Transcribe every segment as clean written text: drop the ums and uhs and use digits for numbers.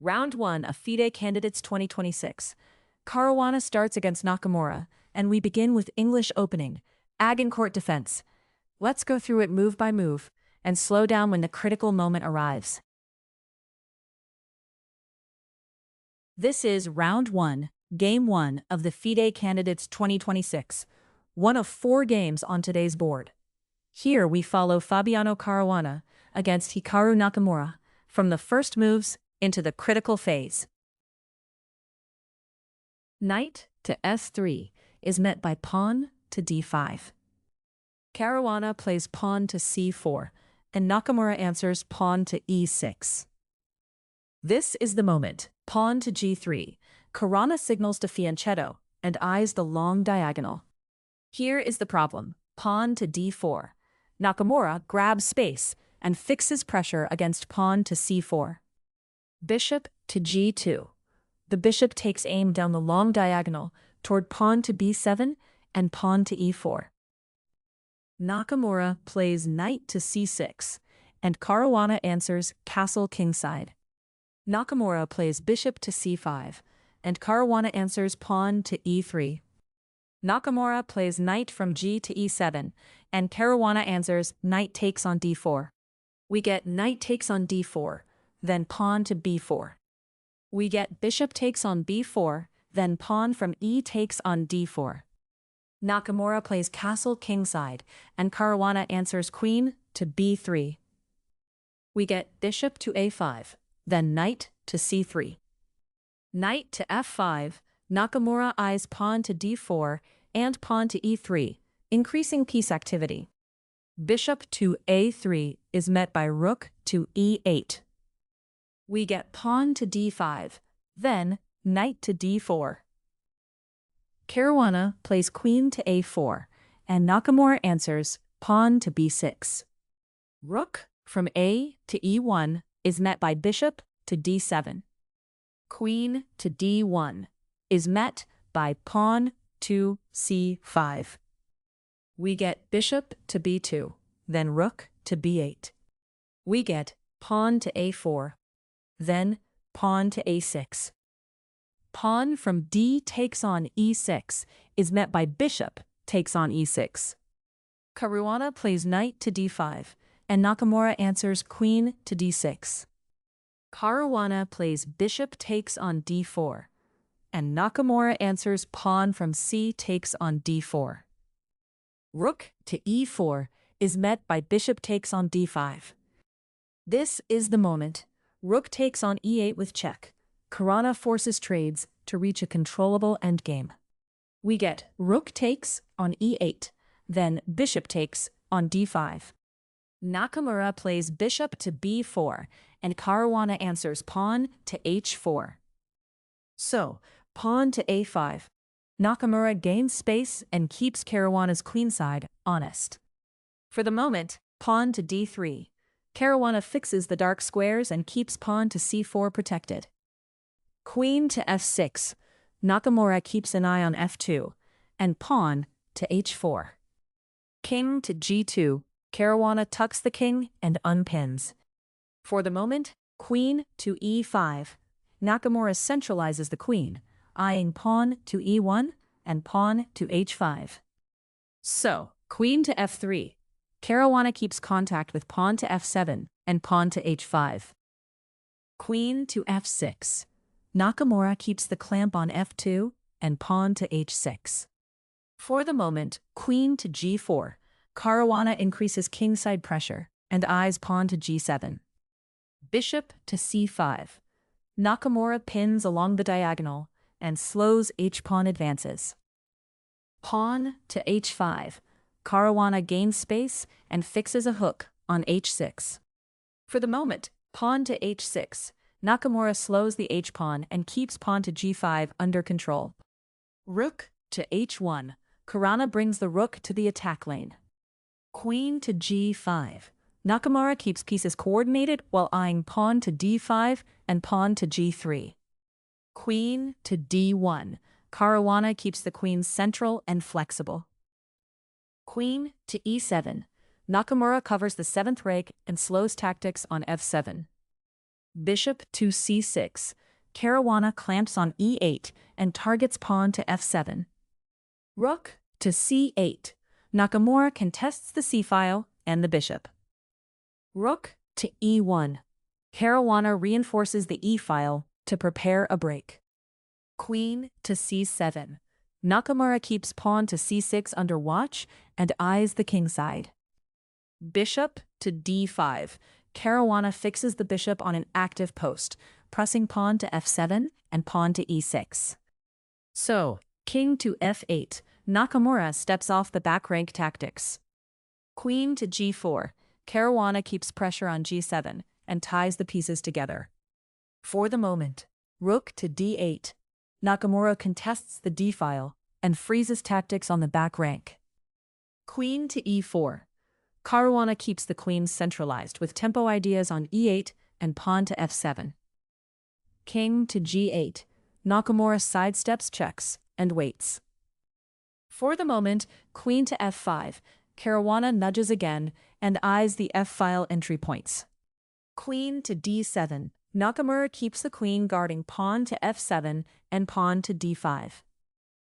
Round 1 of FIDE Candidates 2026. Caruana starts against Nakamura, and we begin with English opening, Agincourt defense. Let's go through it move by move, and slow down when the critical moment arrives. This is Round 1, Game 1 of the FIDE Candidates 2026, one of 4 games on today's board. Here we follow Fabiano Caruana against Hikaru Nakamura, from the first moves into the critical phase. Knight to s3 is met by pawn to d5. Caruana plays pawn to c4, and Nakamura answers pawn to e6. This is the moment. Pawn to g3. Caruana signals to fianchetto and eyes the long diagonal. Here is the problem. Pawn to d4. Nakamura grabs space and fixes pressure against pawn to c4. Bishop to g2. The bishop takes aim down the long diagonal toward pawn to b7 and pawn to e4. Nakamura plays knight to c6, and Caruana answers castle kingside. Nakamura plays bishop to c5, and Caruana answers pawn to e3. Nakamura plays knight from g to e7, and Caruana answers knight takes on d4. We get knight takes on d4, then pawn to b4. We get bishop takes on b4, then pawn from e takes on d4. Nakamura plays castle kingside, and Caruana answers queen to b3. We get bishop to a5, then knight to c3. Knight to f5, Nakamura eyes pawn to d4 and pawn to e3, increasing piece activity. Bishop to a3 is met by rook to e8. We get pawn to d5, then knight to d4. Caruana plays queen to a4, and Nakamura answers pawn to b6. Rook from a to e1 is met by bishop to d7. Queen to d1 is met by pawn to c5. We get bishop to b2, then rook to b8. We get pawn to a4, then pawn to a6. Pawn from d takes on e6 is met by bishop takes on e6. Caruana plays knight to d5, and Nakamura answers queen to d6. Caruana plays bishop takes on d4, and Nakamura answers pawn from c takes on d4. Rook to e4 is met by bishop takes on d5. This is the moment. Rook takes on e8 with check. Caruana forces trades to reach a controllable endgame. We get rook takes on e8, then bishop takes on d5. Nakamura plays bishop to b4, and Caruana answers pawn to h4. So, pawn to a5. Nakamura gains space and keeps Caruana's queenside honest. For the moment, pawn to d3. Caruana fixes the dark squares and keeps pawn to c4 protected. Queen to f6. Nakamura keeps an eye on f2, and pawn to h4. King to g2. Caruana tucks the king and unpins. For the moment, queen to e5. Nakamura centralizes the queen, eyeing pawn to e1 and pawn to h5. So, queen to f3. Caruana keeps contact with pawn to f7 and pawn to h5. Queen to f6. Nakamura keeps the clamp on f2 and pawn to h6. For the moment, queen to g4. Caruana increases kingside pressure and eyes pawn to g7. Bishop to c5. Nakamura pins along the diagonal and slows h-pawn advances. Pawn to h5. Caruana gains space and fixes a hook on h6. For the moment, pawn to h6. Nakamura slows the h-pawn and keeps pawn to g5 under control. Rook to h1. Caruana brings the rook to the attack lane. Queen to g5. Nakamura keeps pieces coordinated while eyeing pawn to d5 and pawn to g3. Queen to d1. Caruana keeps the queen central and flexible. Queen to e7. Nakamura covers the 7th rank and slows tactics on f7. Bishop to c6. Caruana clamps on e8 and targets pawn to f7. Rook to c8. Nakamura contests the c-file and the bishop. Rook to e1. Caruana reinforces the e-file to prepare a break. Queen to c7. Nakamura keeps pawn to c6 under watch and eyes the king side. Bishop to d5. Caruana fixes the bishop on an active post, pressing pawn to f7 and pawn to e6. So, king to f8. Nakamura steps off the back rank tactics. Queen to g4. Caruana keeps pressure on g7 and ties the pieces together. For the moment, rook to d8. Nakamura contests the d-file and freezes tactics on the back rank. Queen to e4. Caruana keeps the queen centralized with tempo ideas on e8 and pawn to f7. King to g8. Nakamura sidesteps checks and waits. For the moment, queen to f5. Caruana nudges again and eyes the f-file entry points. Queen to d7. Nakamura keeps the queen guarding pawn to f7 and pawn to d5.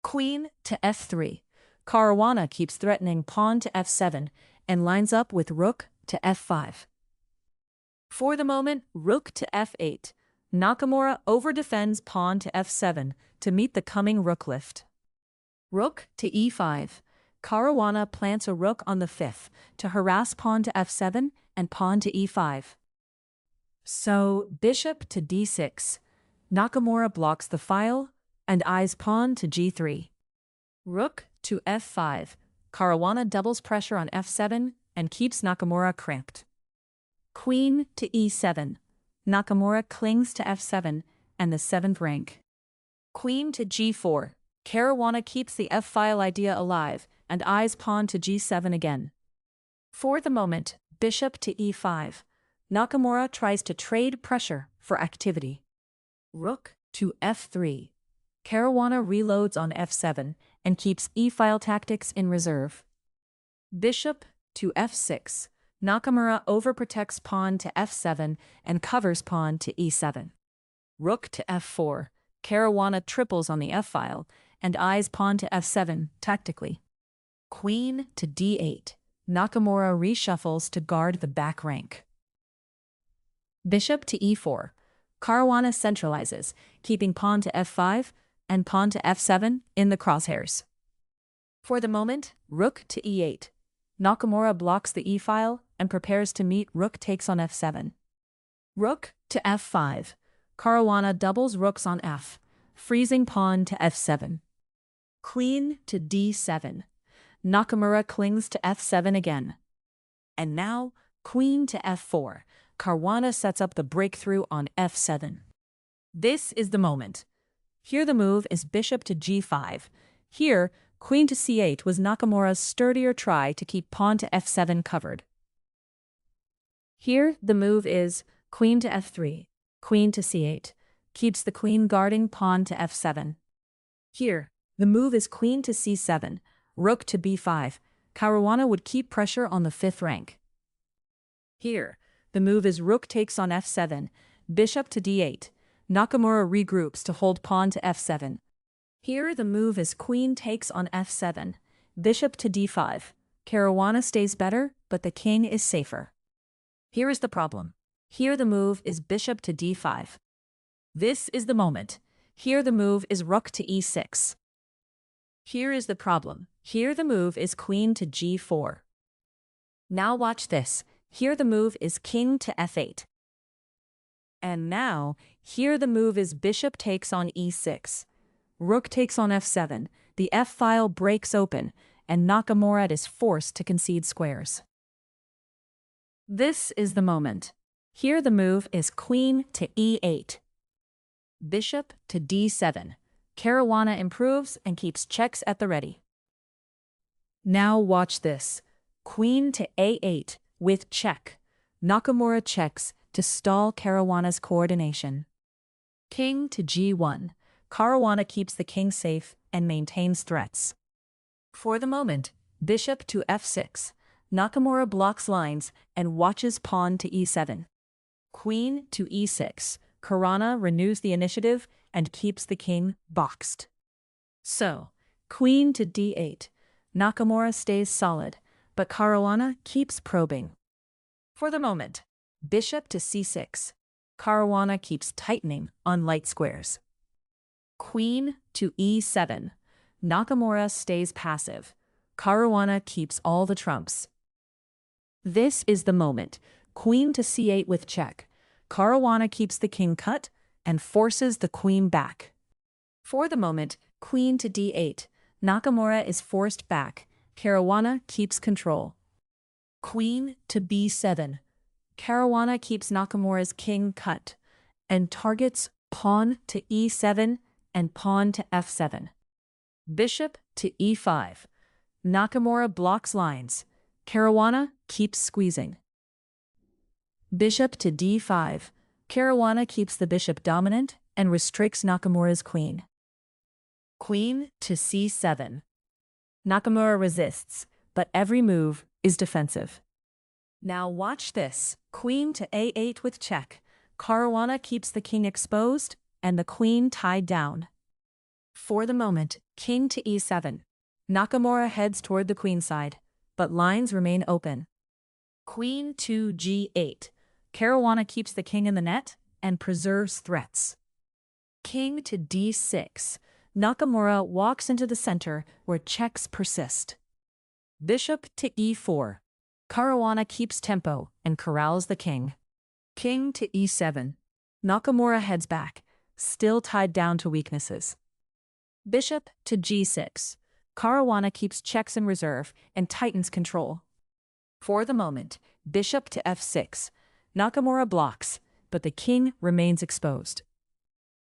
Queen to f3. Caruana keeps threatening pawn to f7 and lines up with rook to f5. For the moment, rook to f8. Nakamura overdefends pawn to f7 to meet the coming rook lift. Rook to e5. Caruana plants a rook on the 5th to harass pawn to f7 and pawn to e5. So, bishop to d6. Nakamura blocks the file and eyes pawn to g3. Rook to f5. Caruana doubles pressure on f7 and keeps Nakamura cramped. Queen to e7. Nakamura clings to f7 and the 7th rank. Queen to g4. Caruana keeps the f-file idea alive and eyes pawn to g7 again. For the moment, bishop to e5. Nakamura tries to trade pressure for activity. Rook to f3. Caruana reloads on f7 and keeps e-file tactics in reserve. Bishop to f6. Nakamura overprotects pawn to f7 and covers pawn to e7. Rook to f4. Caruana triples on the f-file and eyes pawn to f7 tactically. Queen to d8. Nakamura reshuffles to guard the back rank. Bishop to e4. Caruana centralizes, keeping pawn to f5 and pawn to f7 in the crosshairs. For the moment, rook to e8. Nakamura blocks the e-file and prepares to meet rook takes on f7. Rook to f5. Caruana doubles rooks on f, freezing pawn to f7. Queen to d7. Nakamura clings to f7 again. And now, queen to f4. Caruana sets up the breakthrough on f7. This is the moment. Here the move is bishop to g5. Here, queen to c8 was Nakamura's sturdier try to keep pawn to f7 covered. Here the move is queen to f3, queen to c8, keeps the queen guarding pawn to f7. Here, the move is queen to c7, rook to b5. Caruana would keep pressure on the 5th rank. Here, the move is rook takes on f7, bishop to d8. Nakamura regroups to hold pawn to f7. Here the move is queen takes on f7, bishop to d5. Caruana stays better, but the king is safer. Here is the problem. Here the move is bishop to d5. This is the moment. Here the move is rook to e6. Here is the problem. Here the move is queen to g4. Now watch this. Here the move is king to f8. And now, here the move is bishop takes on e6. Rook takes on f7. The f-file breaks open, and Nakamura is forced to concede squares. This is the moment. Here the move is queen to e8. Bishop to d7. Caruana improves and keeps checks at the ready. Now watch this. Queen to a8 with check. Nakamura checks to stall Caruana's coordination. King to g1. Caruana keeps the king safe and maintains threats. For the moment, bishop to f6. Nakamura blocks lines and watches pawn to e7. Queen to e6. Caruana renews the initiative and keeps the king boxed. So, queen to d8. Nakamura stays solid, but Caruana keeps probing. For the moment, bishop to c6. Caruana keeps tightening on light squares. Queen to e7. Nakamura stays passive. Caruana keeps all the trumps. This is the moment. Queen to c8 with check. Caruana keeps the king cut and forces the queen back. For the moment, queen to d8. Nakamura is forced back. Caruana keeps control. Queen to b7. Caruana keeps Nakamura's king cut and targets pawn to e7 and pawn to f7. Bishop to e5. Nakamura blocks lines. Caruana keeps squeezing. Bishop to d5. Caruana keeps the bishop dominant and restricts Nakamura's queen. Queen to c7. Nakamura resists, but every move is defensive. Now watch this. Queen to a8 with check. Caruana keeps the king exposed and the queen tied down. For the moment, king to e7. Nakamura heads toward the queen side, but lines remain open. Queen to g8. Caruana keeps the king in the net and preserves threats. King to d6. Nakamura walks into the center where checks persist. Bishop to e4. Caruana keeps tempo and corrals the king. King to e7. Nakamura heads back, still tied down to weaknesses. Bishop to g6. Caruana keeps checks in reserve and tightens control. For the moment, bishop to f6. Nakamura blocks, but the king remains exposed.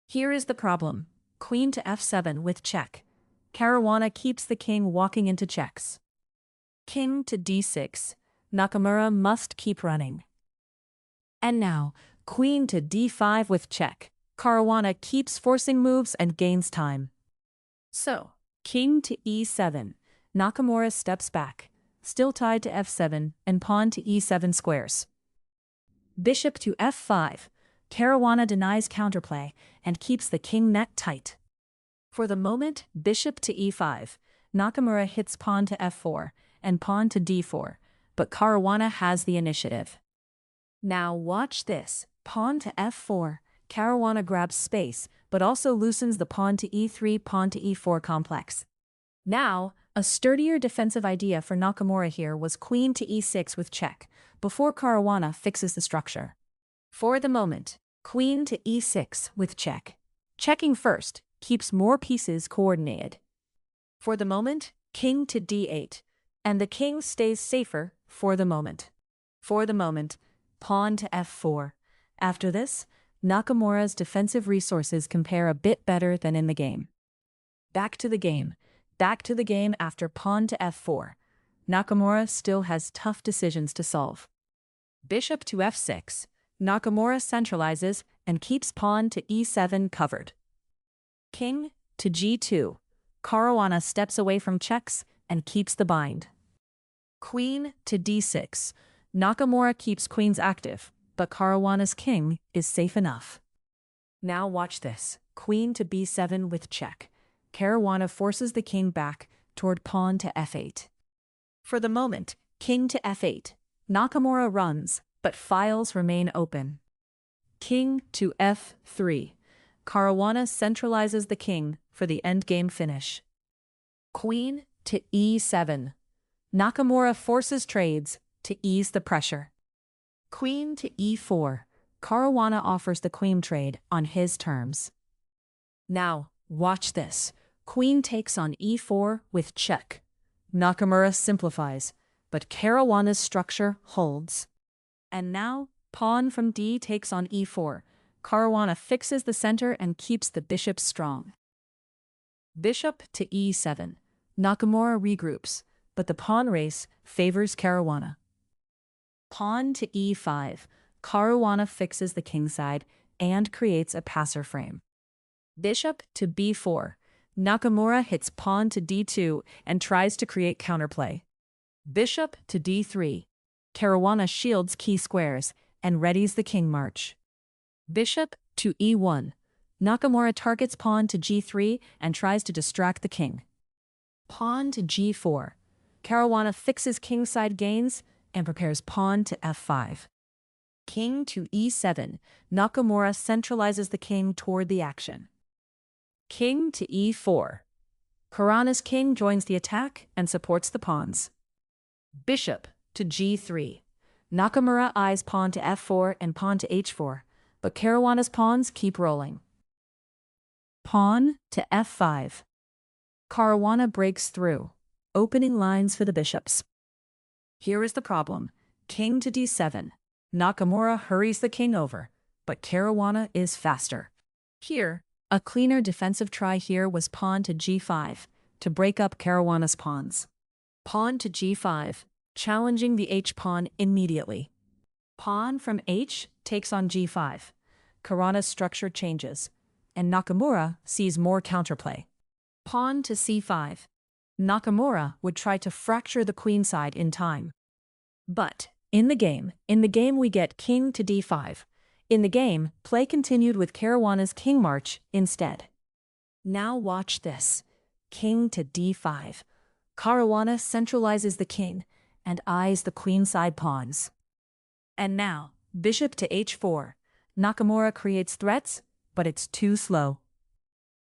Here is the problem. Queen to f7 with check. Caruana keeps the king walking into checks. King to d6. Nakamura must keep running. And now, queen to d5 with check. Caruana keeps forcing moves and gains time. So, king to e7. Nakamura steps back, still tied to f7 and pawn to e7 squares. Bishop to f5. Caruana denies counterplay and keeps the king net tight. For the moment, bishop to e5. Nakamura hits pawn to f4 and pawn to d4, but Caruana has the initiative. Now watch this. Pawn to f4. Caruana grabs space, but also loosens the pawn to e3, pawn to e4 complex. Now, a sturdier defensive idea for Nakamura here was queen to e6 with check, before Caruana fixes the structure. For the moment, queen to e6 with check. Checking first keeps more pieces coordinated. For the moment, king to d8, and the king stays safer for the moment. For the moment, pawn to f4. After this, Nakamura's defensive resources compare a bit better than in the game. Back to the game. Back to the game after pawn to f4. Nakamura still has tough decisions to solve. Bishop to f6. Nakamura centralizes and keeps pawn to e7 covered. King to g2. Caruana steps away from checks and keeps the bind. Queen to d6. Nakamura keeps queens active, but Caruana's king is safe enough. Now watch this. Queen to b7 with check. Caruana forces the king back toward pawn to f8. For the moment, king to f8. Nakamura runs, but files remain open. King to f3. Caruana centralizes the king for the endgame finish. Queen to e7. Nakamura forces trades to ease the pressure. Queen to e4. Caruana offers the queen trade on his terms. Now, watch this. Queen takes on e4 with check. Nakamura simplifies, but Caruana's structure holds. And now, pawn from d takes on e4. Caruana fixes the center and keeps the bishop strong. Bishop to e7. Nakamura regroups, but the pawn race favors Caruana. Pawn to e5. Caruana fixes the kingside and creates a passer frame. Bishop to b4. Nakamura hits pawn to d2 and tries to create counterplay. Bishop to d3. Caruana shields key squares and readies the king march. Bishop to e1. Nakamura targets pawn to g3 and tries to distract the king. Pawn to g4. Caruana fixes kingside gains and prepares pawn to f5. King to e7. Nakamura centralizes the king toward the action. King to e4. Caruana's king joins the attack and supports the pawns. Bishop to g3. Nakamura eyes pawn to f4 and pawn to h4, but Caruana's pawns keep rolling. Pawn to f5. Caruana breaks through, opening lines for the bishops. Here is the problem. King to d7. Nakamura hurries the king over, but Caruana is faster. Here, a cleaner defensive try here was pawn to g5 to break up Caruana's pawns. Pawn to g5, challenging the h-pawn immediately. Pawn from h takes on g5. Caruana's structure changes, and Nakamura sees more counterplay. Pawn to c5. Nakamura would try to fracture the queenside in time. But in the game we get king to d5. In the game, play continued with Caruana's king march instead. Now watch this. King to d5. Caruana centralizes the king and eyes the queenside pawns. And now, bishop to h4. Nakamura creates threats, but it's too slow.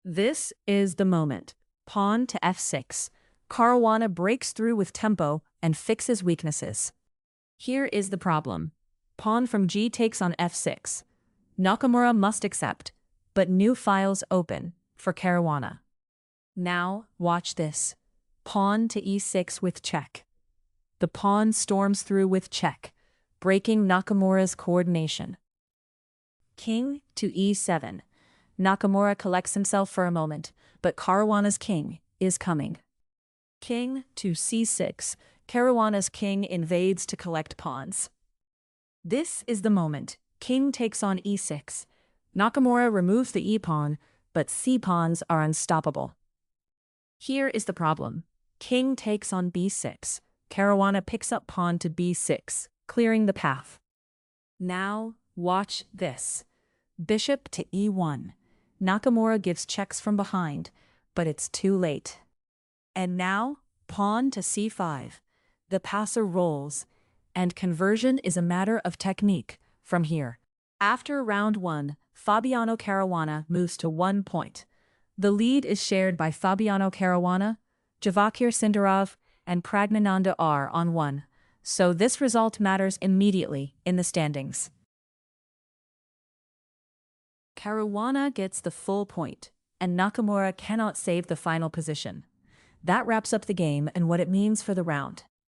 This is the moment. Pawn to f6. Caruana breaks through with tempo and fixes weaknesses. Here is the problem. Pawn from g takes on f6. Nakamura must accept, but new files open for Caruana. Now, watch this. Pawn to e6 with check. The pawn storms through with check, breaking Nakamura's coordination. King to e7. Nakamura collects himself for a moment, but Caruana's king is coming. King to c6. Caruana's king invades to collect pawns. This is the moment. King takes on e6. Nakamura removes the e-pawn, but c-pawns are unstoppable. Here is the problem. King takes on b6. Caruana picks up pawn to b6, clearing the path. Now, watch this. Bishop to e1. Nakamura gives checks from behind, but it's too late. And now, pawn to c5. The passer rolls, and conversion is a matter of technique from here. After round 1, Fabiano Caruana moves to 1 point. The lead is shared by Fabiano Caruana, Javakir Sindarov, and Pragnananda R on 1, so this result matters immediately in the standings. Caruana gets the full point, and Nakamura cannot save the final position. That wraps up the game and what it means for the round.